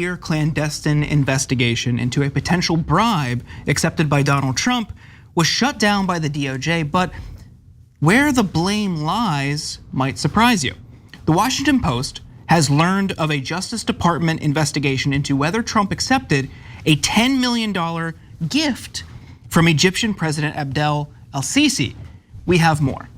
2-year clandestine investigation into a potential bribe accepted by Donald Trump was shut down by the DOJ, but where the blame lies might surprise you. The Washington Post has learned of a Justice Department investigation into whether Trump accepted a $10 million gift from Egyptian President Abdel El-Sisi. We have more.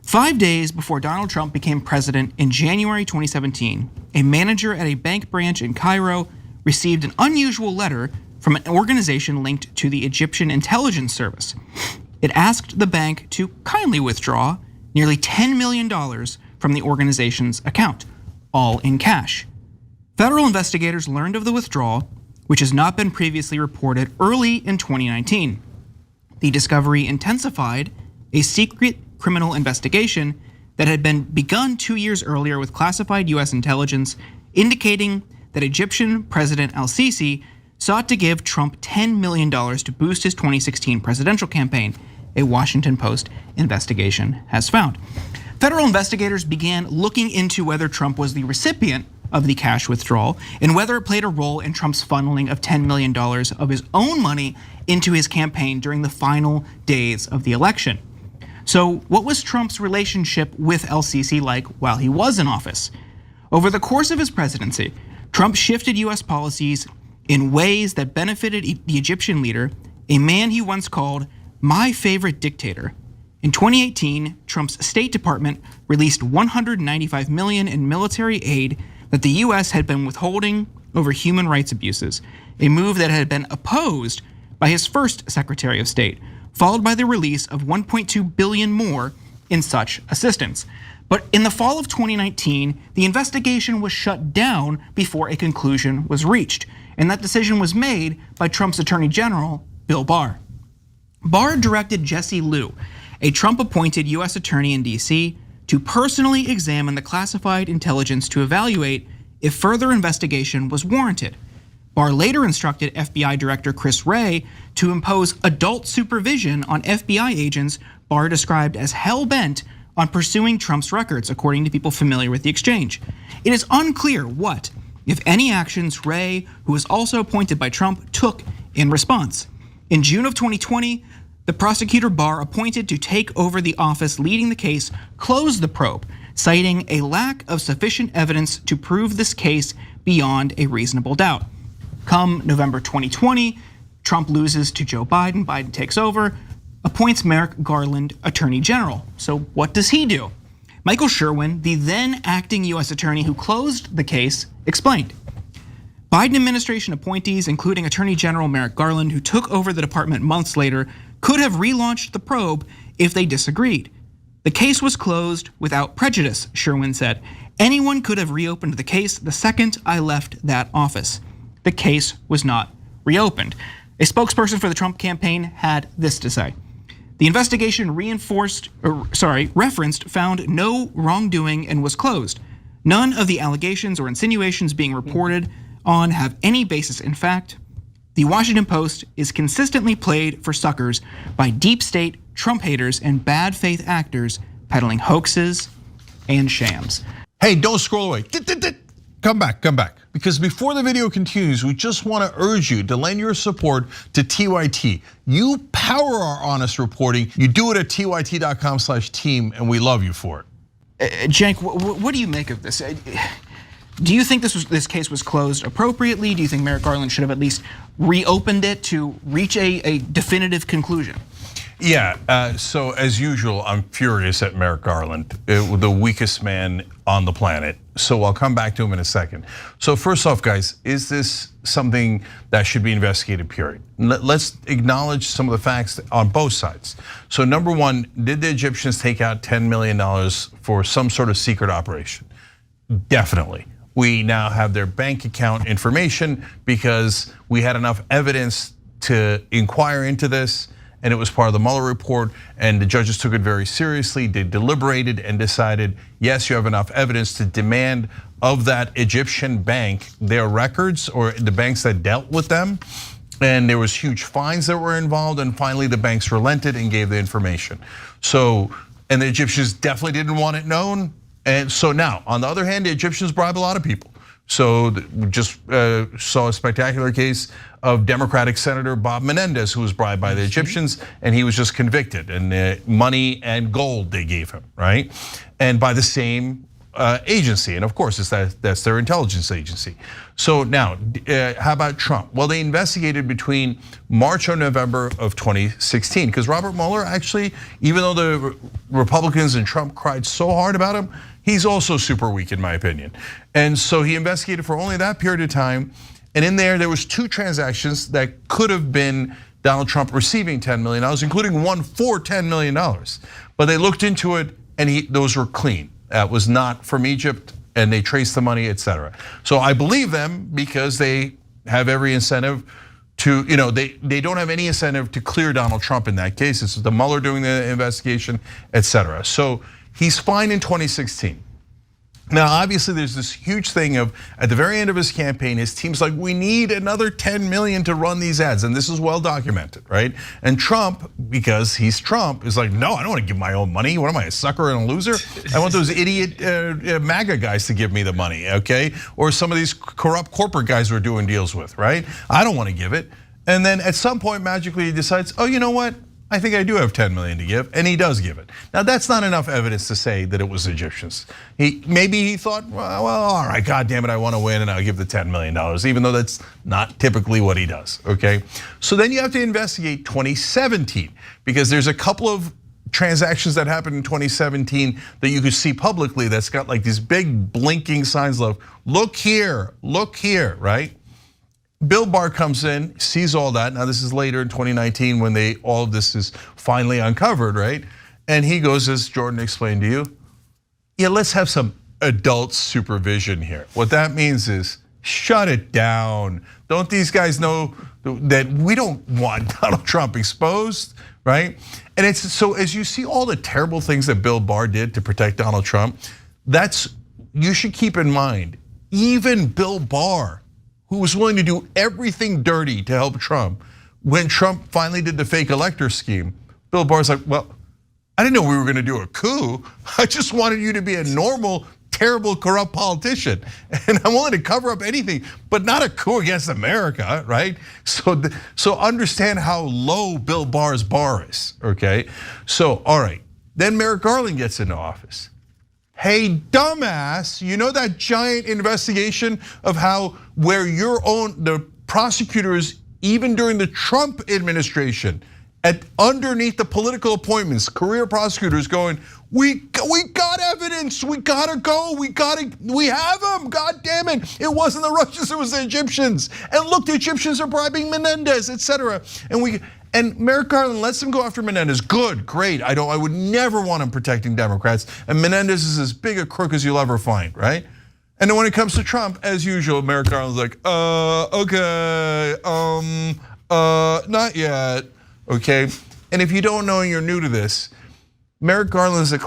5 days before Donald Trump became president in January 2017, a manager at a bank branch in Cairo received an unusual letter from an organization linked to the Egyptian intelligence service. It asked the bank to kindly withdraw nearly $10 million from the organization's account, all in cash. Federal investigators learned of the withdrawal, which has not been previously reported, early in 2019. The discovery intensified a secret criminal investigation that had been begun 2 years earlier with classified US intelligence indicating that Egyptian President El-Sisi sought to give Trump $10 million to boost his 2016 presidential campaign, a Washington Post investigation has found. Federal investigators began looking into whether Trump was the recipient of the cash withdrawal and whether it played a role in Trump's funneling of $10 million of his own money into his campaign during the final days of the election. So what was Trump's relationship with El-Sisi like while he was in office? Over the course of his presidency, Trump shifted US policies in ways that benefited the Egyptian leader, a man he once called my favorite dictator. In 2018, Trump's State Department released $195 million in military aid that the US had been withholding over human rights abuses, a move that had been opposed by his first Secretary of State, followed by the release of $1.2 billion more in such assistance. But in the fall of 2019, the investigation was shut down before a conclusion was reached. And that decision was made by Trump's Attorney General, Bill Barr. Barr directed Jesse Liu, a Trump-appointed US attorney in DC, to personally examine the classified intelligence to evaluate if further investigation was warranted. Barr later instructed FBI Director Chris Wray to impose adult supervision on FBI agents Barr described as hell-bent on pursuing Trump's records, according to people familiar with the exchange. It is unclear what, if any, actions Wray, who was also appointed by Trump, took in response. In June of 2020, the prosecutor Barr appointed to take over the office leading the case closed the probe, citing a lack of sufficient evidence to prove this case beyond a reasonable doubt. Come November 2020, Trump loses to Joe Biden, Biden takes over, appoints Merrick Garland Attorney General. So what does he do? Michael Sherwin, the then acting US attorney who closed the case, explained. Biden administration appointees, including Attorney General Merrick Garland, who took over the department months later, could have relaunched the probe if they disagreed. The case was closed without prejudice, Sherwin said. Anyone could have reopened the case the second I left that office. The case was not reopened. A spokesperson for the Trump campaign had this to say. The investigation referenced found no wrongdoing and was closed. None of the allegations or insinuations being reported on have any basis in fact. The Washington Post is consistently played for suckers by deep state Trump haters and bad faith actors peddling hoaxes and shams. Hey, don't scroll away. Come back. Because before the video continues, we just want to urge you to lend your support to TYT. You power our honest reporting. You do it at tyt.com/team, and we love you for it. Cenk, what do you make of this? Do you think this case was closed appropriately? Do you think Merrick Garland should have at least reopened it to reach a definitive conclusion? Yeah, so as usual, I'm furious at Merrick Garland, the weakest man on the planet. So I'll come back to him in a second. So first off, guys, is this something that should be investigated, period? Let's acknowledge some of the facts on both sides. So number one, did the Egyptians take out $10 million for some sort of secret operation? Definitely. We now have their bank account information because we had enough evidence to inquire into this. And it was part of the Mueller report, and the judges took it very seriously. They deliberated and decided, yes, you have enough evidence to demand of that Egyptian bank their records or the banks that dealt with them. And there was huge fines that were involved, and finally the banks relented and gave the information. So, and the Egyptians definitely didn't want it known. And so now, on the other hand, the Egyptians bribe a lot of people. So we just saw a spectacular case of Democratic Senator Bob Menendez, who was bribed by the Egyptians, and he was just convicted, and money and gold they gave him, right? And by the same agency, and of course that's their intelligence agency. So now, how about Trump? Well, they investigated between March and November of 2016, because Robert Mueller actually, even though the Republicans and Trump cried so hard about him, he's also super weak in my opinion. And so he investigated for only that period of time, and in there was 2 transactions that could have been Donald Trump receiving $10 million, including one for $10 million. But they looked into it, and those were clean. That was not from Egypt, and they traced the money, etc. So I believe them because they have every incentive to, they don't have any incentive to clear Donald Trump in that case. It's the Mueller doing the investigation, etc. So he's fine in 2016. Now, obviously, there's this huge thing of at the very end of his campaign, his team's like, we need another 10 million to run these ads, and this is well documented, right? And Trump, because he's Trump, is like, no, I don't want to give my own money. What am I, a sucker and a loser? I want those idiot MAGA guys to give me the money, okay? Or some of these corrupt corporate guys we're doing deals with, right? I don't want to give it. And then at some point, magically, he decides, oh, you know what? I think I do have 10 million to give, and he does give it. Now that's not enough evidence to say that it was Egyptians. Maybe he thought, well, all right, God damn it, I want to win, and I'll give the $10 million, even though that's not typically what he does, okay? So then you have to investigate 2017, because there's a couple of transactions that happened in 2017 that you could see publicly that's got like these big blinking signs of, look here, right? Bill Barr comes in, sees all that. Now this is later in 2019 when all of this is finally uncovered, right? And he goes, as Jordan explained to you, yeah, let's have some adult supervision here. What that means is shut it down. Don't these guys know that we don't want Donald Trump exposed, right? And it's so as you see all the terrible things that Bill Barr did to protect Donald Trump, you should keep in mind, even Bill Barr, who was willing to do everything dirty to help Trump, when Trump finally did the fake elector scheme, Bill Barr's like, well, I didn't know we were going to do a coup. I just wanted you to be a normal, terrible, corrupt politician. And I'm willing to cover up anything, but not a coup against America, right? So understand how low Bill Barr's bar is, okay? So, all right, then Merrick Garland gets into office. Hey, dumbass, you know that giant investigation of how the prosecutors, even during the Trump administration, underneath the political appointments, career prosecutors going, we got evidence, we gotta go, we have them, God damn it. It wasn't the Russians, it was the Egyptians. And look, the Egyptians are bribing Menendez, etc. And Merrick Garland lets them go after Menendez. Good, great. I would never want him protecting Democrats. And Menendez is as big a crook as you'll ever find, right? And then when it comes to Trump, as usual, Merrick Garland's like, okay, not yet, okay? And if you don't know and you're new to this, Merrick Garland is a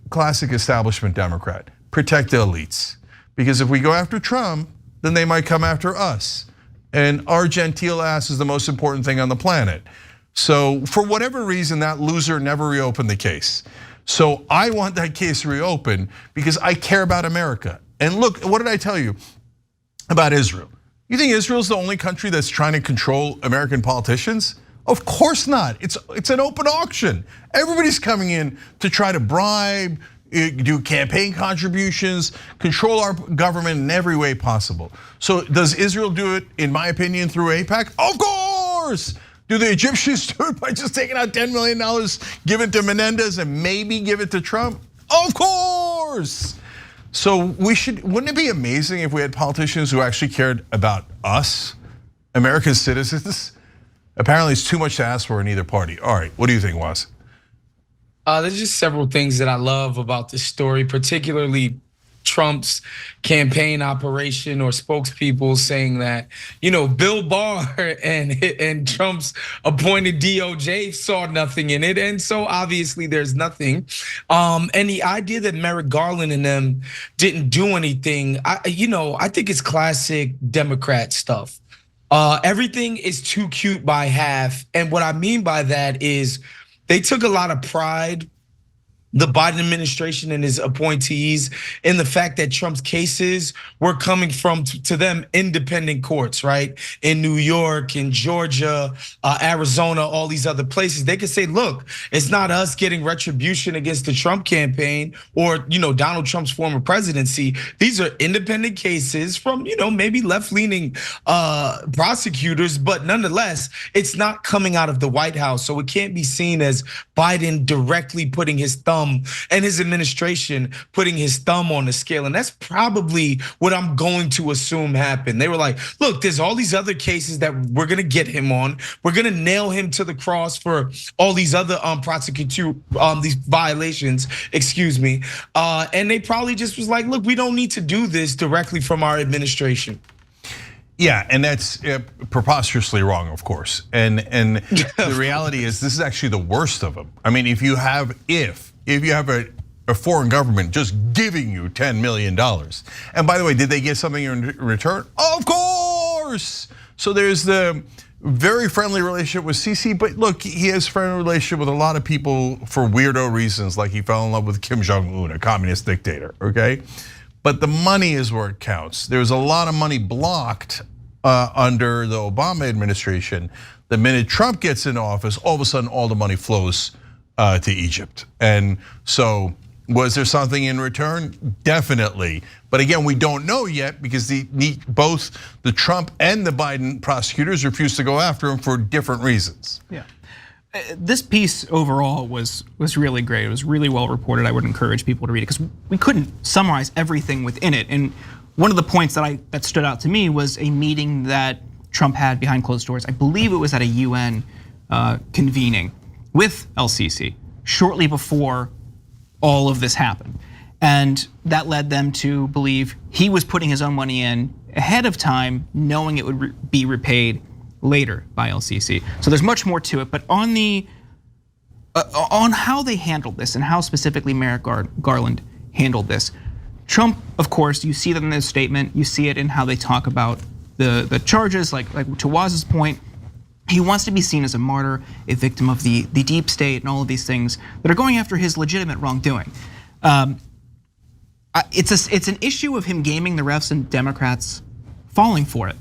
classic establishment Democrat. Protect the elites. Because if we go after Trump, then they might come after us. And our genteel ass is the most important thing on the planet. So for whatever reason, that loser never reopened the case. So I want that case reopened because I care about America. And look, what did I tell you about Israel? You think Israel's the only country that's trying to control American politicians? Of course not. It's an open auction. Everybody's coming in to try to bribe, do campaign contributions, control our government in every way possible. So does Israel do it, in my opinion, through AIPAC? Of course. Do the Egyptians do it by just taking out $10 million, give it to Menendez and maybe give it to Trump? Of course. So wouldn't it be amazing if we had politicians who actually cared about us, American citizens? Apparently it's too much to ask for in either party. All right, what do you think, Waz? There's just several things that I love about this story, particularly Trump's campaign operation or spokespeople saying that, Bill Barr and Trump's appointed DOJ saw nothing in it. And so obviously there's nothing. And the idea that Merrick Garland and them didn't do anything, I think it's classic Democrat stuff. Everything is too cute by half. And what I mean by that is they took a lot of pride the Biden administration and his appointees in the fact that Trump's cases were coming from, to them, independent courts, right? In New York, in Georgia, Arizona, all these other places. They could say, look, it's not us getting retribution against the Trump campaign or Donald Trump's former presidency. These are independent cases from maybe left-leaning prosecutors, but nonetheless, it's not coming out of the White House. So it can't be seen as Biden directly putting his thumb and his administration putting his thumb on the scale. And that's probably what I'm going to assume happened. They were like, look, there's all these other cases that we're gonna get him on. We're gonna nail him to the cross for all these other these violations, excuse me. And they probably just was like, look, we don't need to do this directly from our administration. Yeah, and that's preposterously wrong, of course. And the reality is, this is actually the worst of them. I mean, if you have a foreign government just giving you $10 million, and by the way, did they get something in return? Of course. So there's the very friendly relationship with Sisi, but look, he has a friendly relationship with a lot of people for weirdo reasons, like he fell in love with Kim Jong-un, a communist dictator. Okay. But the money is where it counts. There's a lot of money blocked under the Obama administration. The minute Trump gets in office, all of a sudden all the money flows to Egypt. And so was there something in return? Definitely. But again, we don't know yet because both the Trump and the Biden prosecutors refused to go after him for different reasons. Yeah. This piece overall was really great. It was really well reported. I would encourage people to read it because we couldn't summarize everything within it. And one of the points that stood out to me was a meeting that Trump had behind closed doors. I believe it was at a UN convening with El-Sisi shortly before all of this happened. And that led them to believe he was putting his own money in ahead of time, knowing it would be repaid later by El-Sisi. So there's much more to it, but on how they handled this and how specifically Merrick Garland handled this, Trump, of course, you see that in this statement, you see it in how they talk about the charges, like to Waz's point, he wants to be seen as a martyr, a victim of the deep state and all of these things that are going after his legitimate wrongdoing. It's an issue of him gaming the refs and Democrats falling for it.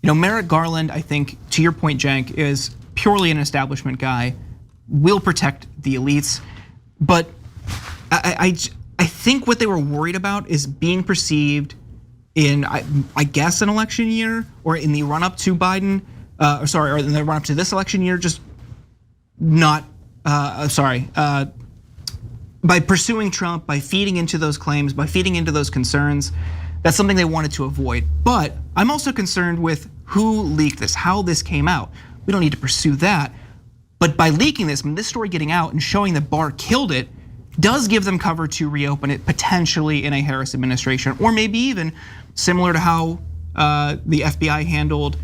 Merrick Garland, I think, to your point, Cenk, is purely an establishment guy, will protect the elites. But I think what they were worried about is being perceived in, I guess, an election year or in the run up to Biden, or in the run up to this election year, just not, by pursuing Trump, by feeding into those claims, by feeding into those concerns. That's something they wanted to avoid. But I'm also concerned with who leaked this, how this came out. We don't need to pursue that. But by leaking this story getting out and showing that Barr killed it does give them cover to reopen it potentially in a Harris administration, or maybe even similar to how the FBI handled,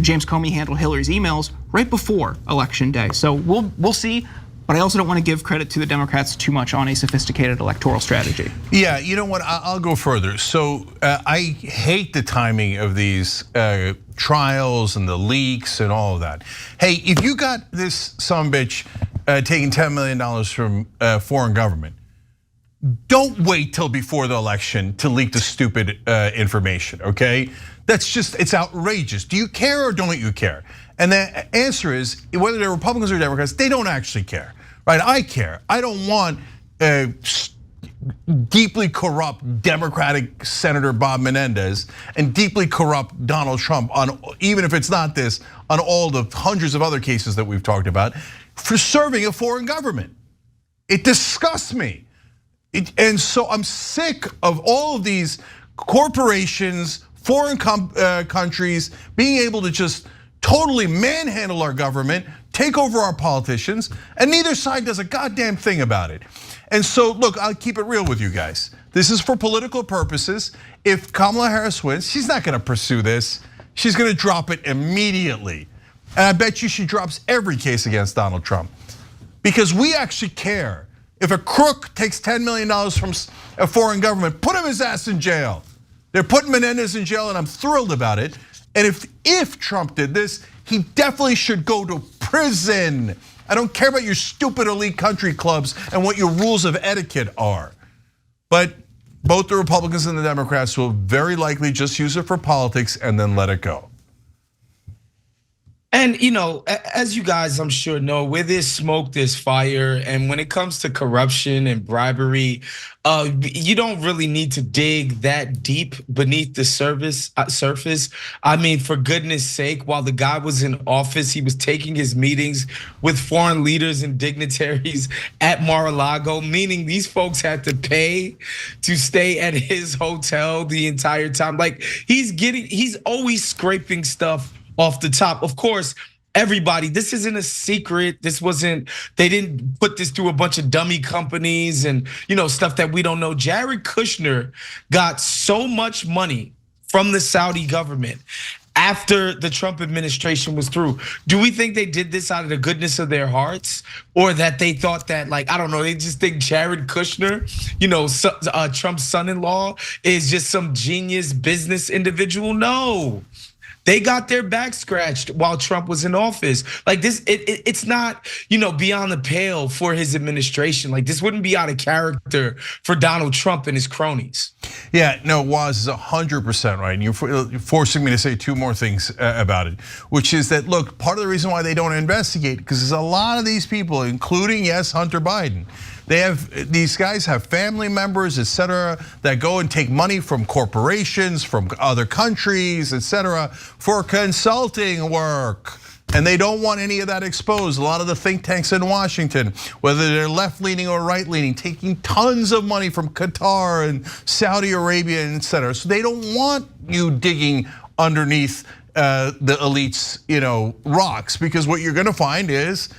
James Comey handled Hillary's emails right before Election Day. So we'll see. But I also don't want to give credit to the Democrats too much on a sophisticated electoral strategy. Yeah, you know what? I'll go further. So I hate the timing of these trials and the leaks and all of that. Hey, if you got this sumbitch taking $10 million from a foreign government, don't wait till before the election to leak the stupid information, okay? It's outrageous. Do you care or don't you care? And the answer is, whether they're Republicans or Democrats, they don't actually care, right? I care. I don't want deeply corrupt Democratic Senator Bob Menendez and deeply corrupt Donald Trump on, even if it's not this, on all the hundreds of other cases that we've talked about, for serving a foreign government. It disgusts me. And so I'm sick of all of these corporations, foreign countries being able to just totally manhandle our government, take over our politicians, and neither side does a goddamn thing about it. And so, look, I'll keep it real with you guys. This is for political purposes. If Kamala Harris wins, she's not gonna pursue this. She's gonna drop it immediately. And I bet you she drops every case against Donald Trump. Because we actually care. If a crook takes $10 million from a foreign government, put his ass in jail. They're putting Menendez in jail and I'm thrilled about it. And if Trump did this, he definitely should go to prison. I don't care about your stupid elite country clubs and what your rules of etiquette are. But both the Republicans and the Democrats will very likely just use it for politics and then let it go. And as you guys I'm sure know, where there's smoke, there's fire. And when it comes to corruption and bribery, you don't really need to dig that deep beneath the surface. I mean, for goodness sake, while the guy was in office, he was taking his meetings with foreign leaders and dignitaries at Mar-a-Lago, meaning these folks had to pay to stay at his hotel the entire time. Like he's always scraping stuff off the top. Of course, everybody, this isn't a secret. They didn't put this through a bunch of dummy companies and stuff that we don't know. Jared Kushner got so much money from the Saudi government after the Trump administration was through. Do we think they did this out of the goodness of their hearts, or that they thought that, like, I don't know, they just think Jared Kushner, Trump's son-in-law, is just some genius business individual? No. They got their back scratched while Trump was in office. Like this, it's not, beyond the pale for his administration. Like this wouldn't be out of character for Donald Trump and his cronies. Yeah, no, Waz is 100% right. And you're forcing me to say two more things about it, which is that, look, part of the reason why they don't investigate, because there's a lot of these people, including, yes, Hunter Biden. These guys have family members, et cetera, that go and take money from corporations, from other countries, et cetera, for consulting work. And they don't want any of that exposed. A lot of the think tanks in Washington, whether they're left-leaning or right-leaning, taking tons of money from Qatar and Saudi Arabia, et cetera. So they don't want you digging underneath the elites, rocks, because what you're gonna find is,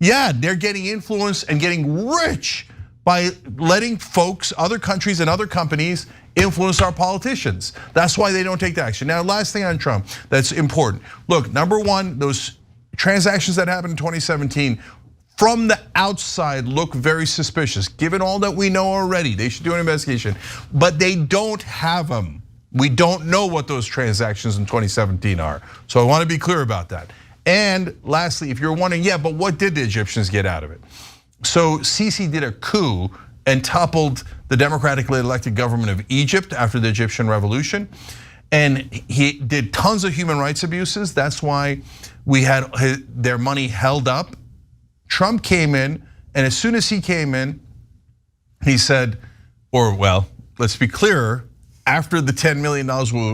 yeah, they're getting influence and getting rich by letting folks, other countries and other companies influence our politicians. That's why they don't take the action. Now, last thing on Trump that's important. Look, number one, those transactions that happened in 2017 from the outside look very suspicious. Given all that we know already, they should do an investigation, but they don't have them. We don't know what those transactions in 2017 are. So I want to be clear about that. And lastly, if you're wondering, yeah, but what did the Egyptians get out of it? So Sisi did a coup and toppled the democratically elected government of Egypt after the Egyptian revolution. And he did tons of human rights abuses. That's why we had their money held up. Trump came in, and as soon as he came in, he said, or well, let's be clearer, after the $10 million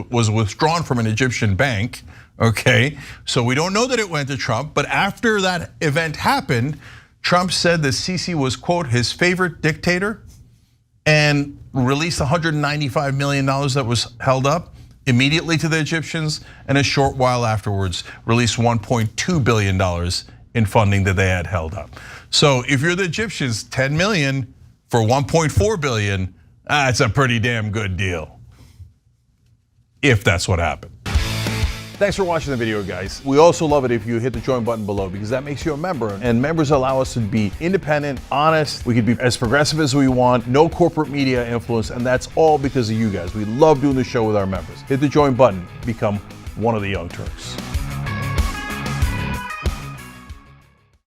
was withdrawn from an Egyptian bank, okay? So we don't know that it went to Trump, but after that event happened, Trump said that Sisi was, quote, his favorite dictator, and released $195 million that was held up immediately to the Egyptians, and a short while afterwards released $1.2 billion in funding that they had held up. So if you're the Egyptians, 10 million for 1.4 billion, that's a pretty damn good deal, if that's what happened. Thanks for watching the video, guys. We also love it if you hit the join button below, because that makes you a member, and members allow us to be independent, honest. We can be as progressive as we want, no corporate media influence, and that's all because of you guys. We love doing the show with our members. Hit the join button, become one of the Young Turks.